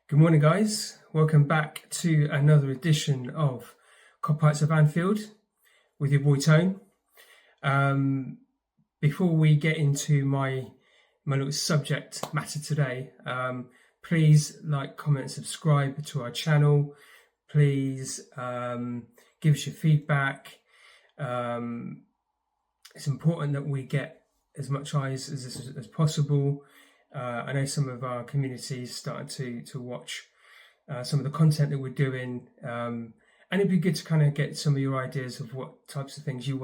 Good morning, guys. Welcome back to another edition of Kopites of Anfield with your boy Tone. Before we get into my little subject matter today, please like, comment, subscribe to our channel. Please give us your feedback. It's important that we get as much eyes as possible. I know some of our communities started to watch some of the content that we're doing, and it'd be good to kind of get some of your ideas of what types of things you'd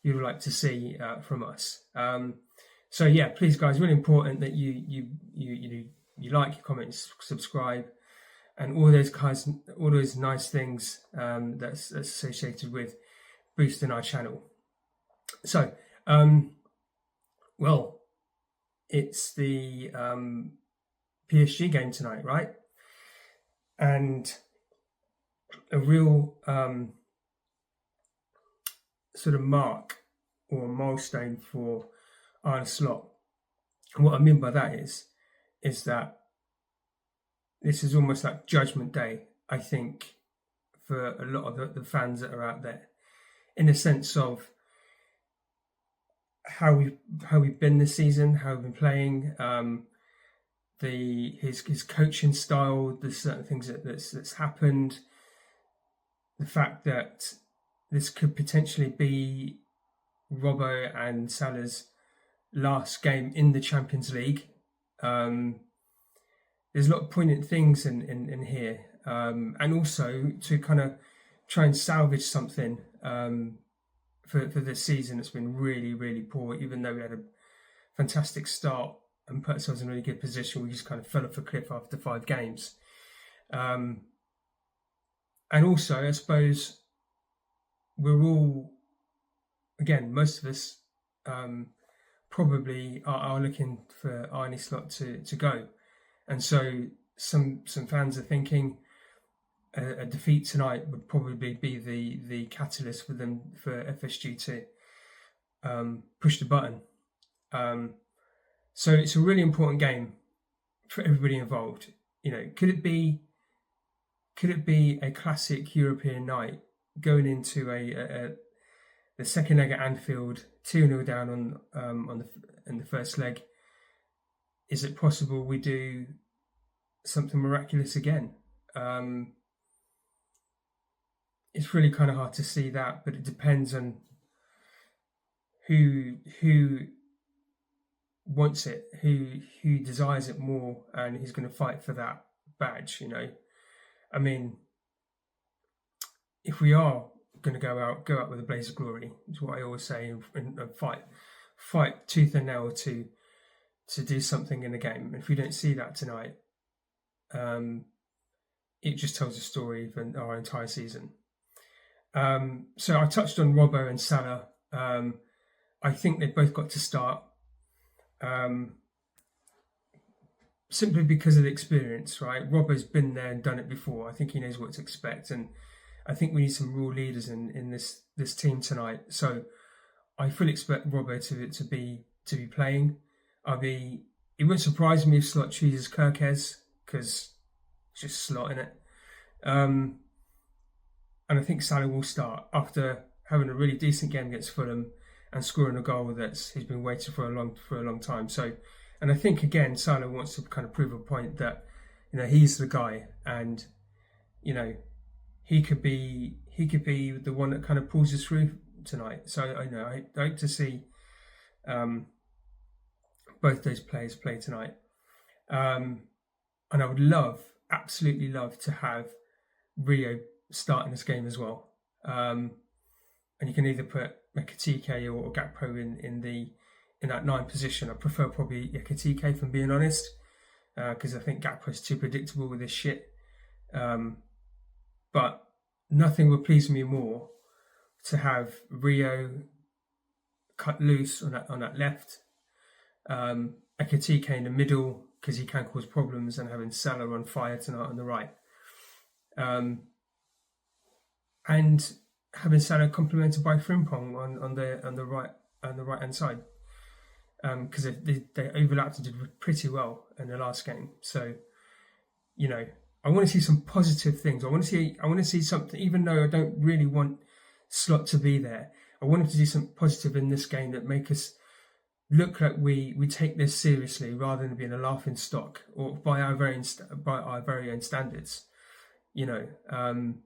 like to see from us. So yeah, please, guys, really important that you like, comment, subscribe, and all those nice things that's associated with boosting our channel. So, well. It's the PSG game tonight, right? And a real sort of mark or milestone for Arne Slot. And what I mean by that is that this is almost like Judgment Day, I think, for a lot of the fans that are out there, in the sense of how we've been this season, how we've been playing, his coaching style, the certain things that's happened, the fact that this could potentially be Robbo and Salah's last game in the Champions League. There's a lot of poignant things in here, and also to kind of try and salvage something for this season. It's been really, really poor. Even though we had a fantastic start and put ourselves in a really good position, we just kind of fell off a cliff after 5 games. And also, I suppose we're all, again, most of us probably are looking for Arne Slot to go. And so some fans are thinking a defeat tonight would probably be the catalyst for FSG to push the button. So it's a really important game for everybody involved. You know, could it be a classic European night going into the second leg at Anfield, 2-0 down in the first leg? Is it possible we do something miraculous again? It's really kind of hard to see that, but it depends on who wants it, who desires it more, and who's going to fight for that badge. You know, I mean, if we are going to go out with a blaze of glory, is what I always say, and fight tooth and nail to do something in the game. And if we don't see that tonight, it just tells a story of our entire season. So I touched on Robbo and Salah. I think they've both got to start, simply because of the experience, right? Robbo's been there and done it before. I think he knows what to expect, and I think we need some real leaders in this team tonight. So I fully expect Robbo to be playing. It wouldn't surprise me if Slot chooses Kirkes, because it's just Slot in it. And I think Salah will start after having a really decent game against Fulham and scoring a goal he's been waiting for a long time. So, and I think again Salah wants to kind of prove a point that, you know, he's the guy, and you know he could be the one that kind of pulls us through tonight. So I hope to see both those players play tonight, and I would absolutely love to have Rio starting this game as well. And you can either put Ekitike or Gakpo in that 9 position. I prefer probably Ekitike, if I'm being honest, because I think Gakpo's too predictable with this shit. But nothing would please me more to have Rio cut loose on that left, Ekitike in the middle, because he can cause problems, and having Salah on fire tonight on the right. And having Salah complemented by Frimpong on the right hand side, because they overlapped and did pretty well in the last game. So you know, I want to see some positive things. I want to see something, even though I don't really want Slot to be there. I wanted to do something positive in this game that make us look like we take this seriously rather than being a laughing stock or by our very own standards. You know, and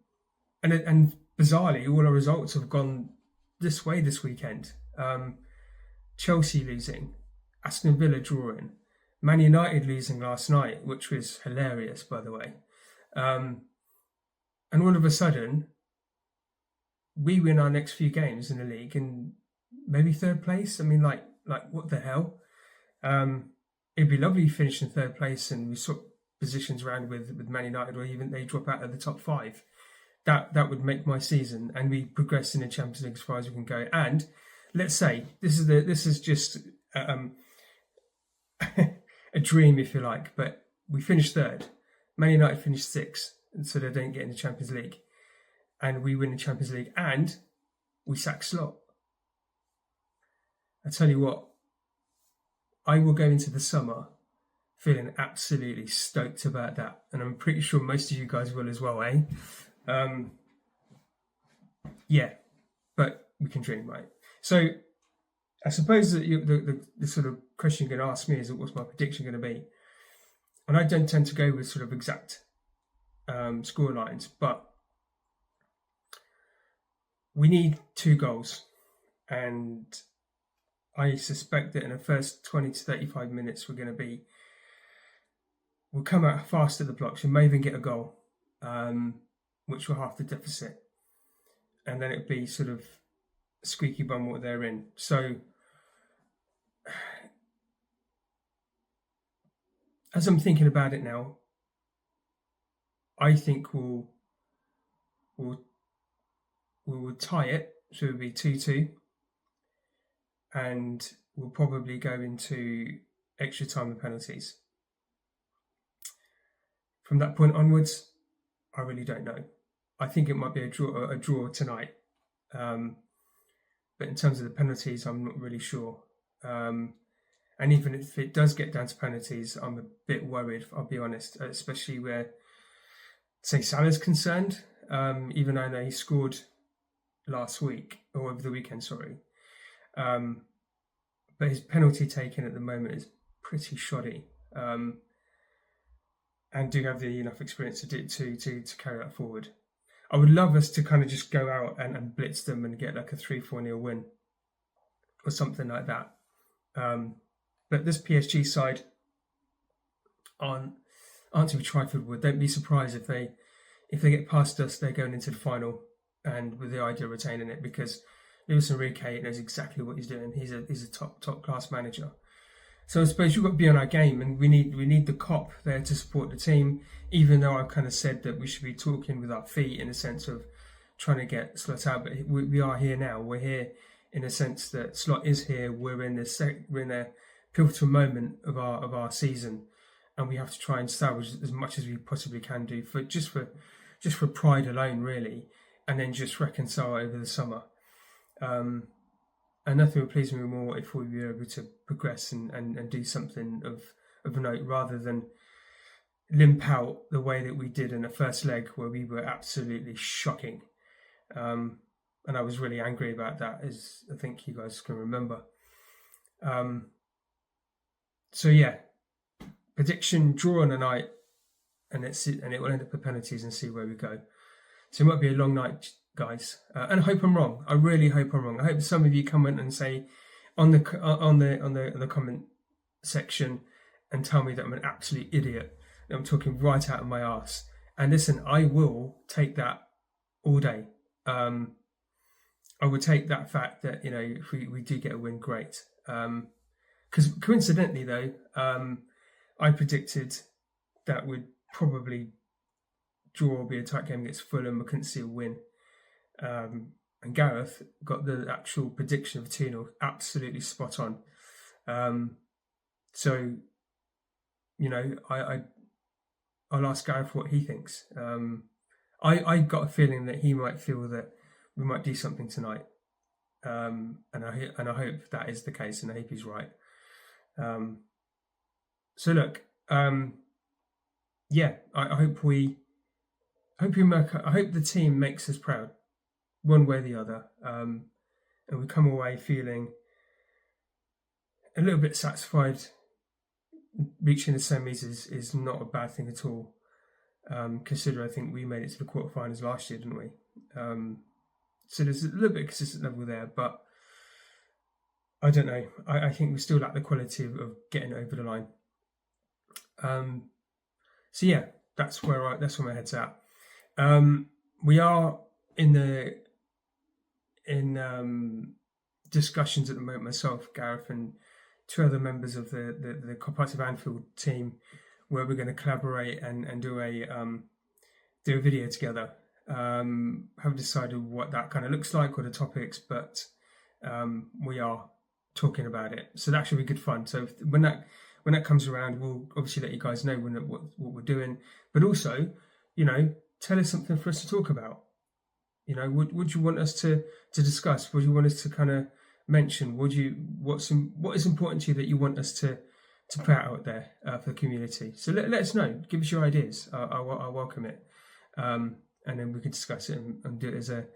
bizarrely, all our results have gone this way this weekend. Chelsea losing, Aston Villa drawing, Man United losing last night, which was hilarious, by the way. And all of a sudden, we win our next few games in the league and maybe third place. I mean, like what the hell? It'd be lovely finishing third place and we swap positions around with Man United, or even they drop out of the top 5. That would make my season, and we progress in the Champions League as far as we can go. And let's say this is just a dream, if you like, but we finished third. Man United finished 6th, so they don't get in the Champions League, and we win the Champions League, and we sack Slot. I tell you what, I will go into the summer feeling absolutely stoked about that, and I'm pretty sure most of you guys will as well, eh? Yeah, but we can dream, right? So I suppose that the sort of question you're going to ask me is, what's my prediction going to be? And I don't tend to go with sort of exact score lines, but we need 2 goals, and I suspect that in the first 20 to 35 minutes we'll come out fast at the blocks. We may even get a goal, which will half the deficit, and then it'll be sort of squeaky bum what they're in. So as I'm thinking about it now, I think we'll tie it, so it'll be 2-2, and we'll probably go into extra time and penalties. From that point onwards, I really don't know. I think it might be a draw tonight, but in terms of the penalties, I'm not really sure. And even if it does get down to penalties, I'm a bit worried, I'll be honest, especially where, say, Salah's concerned, even though I know he scored last week, or over the weekend, sorry. But his penalty taken at the moment is pretty shoddy, and do have the enough experience to carry that forward. I would love us to kind of just go out and blitz them and get like a 3-4-0 win or something like that. But this PSG side aren't to be trifled with. Don't be surprised if they get past us, they're going into the final, and with the idea of retaining it, because Luis Enrique knows exactly what he's doing. He's a top class manager. So I suppose you've got to be on our game, and we need the cop there to support the team. Even though I've kind of said that we should be talking with our feet in a sense of trying to get Slot out, but we are here now. We're here in a sense that Slot is here. We're in a pivotal moment of our season, and we have to try and salvage as much as we possibly can do for pride alone, really, and then just reconcile over the summer. And nothing would please me more if we were able to progress and do something of note, rather than limp out the way that we did in the first leg, where we were absolutely shocking. And I was really angry about that, as I think you guys can remember. So yeah, prediction: draw on the night, and it will end up with penalties, and see where we go. So it might be a long night, guys, and I hope I'm wrong. I really hope I'm wrong. I hope some of you comment and say on the comment section and tell me that I'm an absolute idiot, that I'm talking right out of my arse. And listen, I will take that all day. I would take that fact that, you know, if we do get a win, great. Because coincidentally, though, I predicted that we'd probably draw or be a tight game against Fulham. I couldn't see a win. And Gareth got the actual prediction of 2-0 absolutely spot on. So, you know, I'll ask Gareth what he thinks. I got a feeling that he might feel that we might do something tonight, and I hope that is the case, and I hope he's right. So look, yeah, I hope I hope the team makes us proud, one way or the other, and we come away feeling a little bit satisfied. Reaching the semis is not a bad thing at all. Consider I think we made it to the quarterfinals last year, didn't we? So there's a little bit of consistent level there, but I don't know. I think we still lack the quality of getting over the line. So yeah, that's where my head's at. We are in discussions at the moment, myself, Gareth, and two other members of the Kopites of Anfield team, where we're going to collaborate and do a video together. Haven't decided what that kind of looks like or the topics, but we are talking about it. So that should be good fun. So when that comes around, we'll obviously let you guys know what we're doing. But also, tell us something for us to talk about. Would you want us to discuss? Would you want us to kind of mention? What is important to you that you want us to put out there for the community? So let us know. Give us your ideas. I'll welcome it, and then we can discuss it and do it as a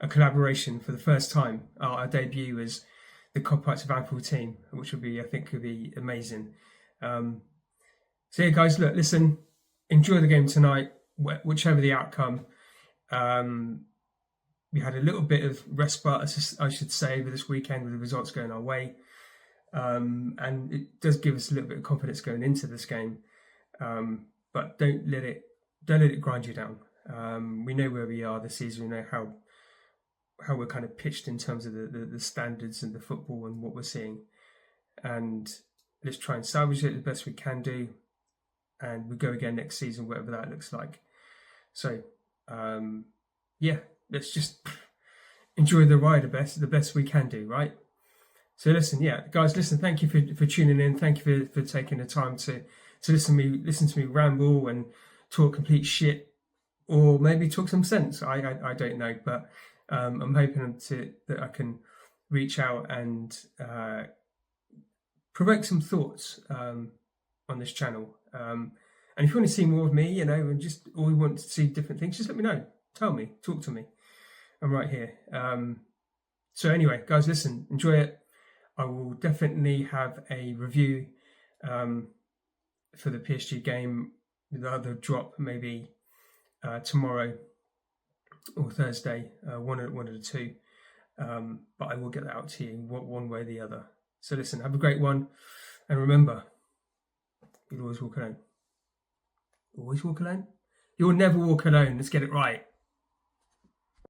collaboration for the first time. Our debut as the Kopites of Anfield team, which I think would be amazing. So yeah, guys, listen, enjoy the game tonight, whichever the outcome. We had a little bit of respite, I should say, over this weekend with the results going our way. And it does give us a little bit of confidence going into this game. But don't let it grind you down. We know where we are this season. We know how we're kind of pitched in terms of the standards and the football and what we're seeing. And let's try and salvage it the best we can do. And we go again next season, whatever that looks like. So, yeah, let's just enjoy the ride the best we can do, right? So listen, guys, thank you for tuning in. Thank you for taking the time to listen to me ramble and talk complete shit, or maybe talk some sense. I don't know, but I'm hoping that I can reach out and provoke some thoughts on this channel. And if you want to see more of me, and or you want to see different things, just let me know. Tell me, talk to me. I'm right here. So anyway, guys, listen, enjoy it. I will definitely have a review for the PSG game, the other drop maybe tomorrow or Thursday, one of the two. But I will get that out to you one way or the other. So listen, have a great one. And remember, you'll always walk alone. Always walk alone? You'll never walk alone. Let's get it right.